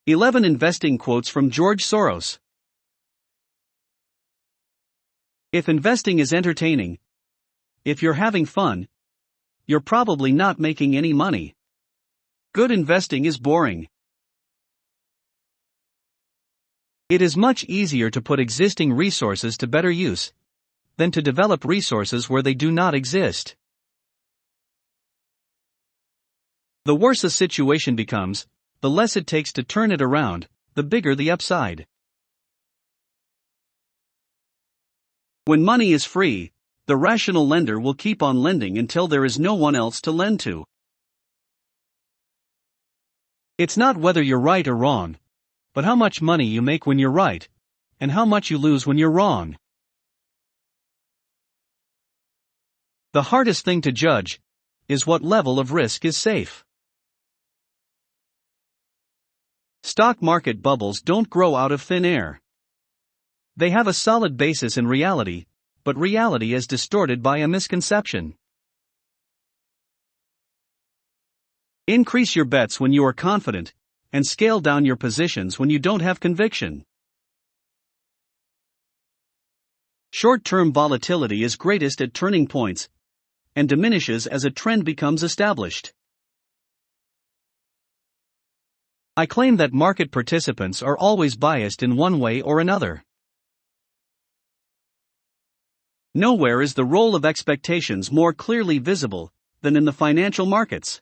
11 Investing quotes from George Soros. If investing is entertaining, if you're having fun, you're probably not making any money. Good investing is boring. It is much easier to put existing resources to better use than to develop resources where they do not exist. The worse a situation becomes, the less it takes to turn it around, the bigger the upside. When money is free, the rational lender will keep on lending until there is no one else to lend to. It's not whether you're right or wrong, but how much money you make when you're right, and how much you lose when you're wrong. The hardest thing to judge is what level of risk is safe. Stock market bubbles don't grow out of thin air. They have a solid basis in reality, but reality is distorted by a misconception. Increase your bets when you are confident, and scale down your positions when you don't have conviction. Short-term volatility is greatest at turning points, and diminishes as a trend becomes established. I claim that market participants are always biased in one way or another. Nowhere is the role of expectations more clearly visible than in the financial markets.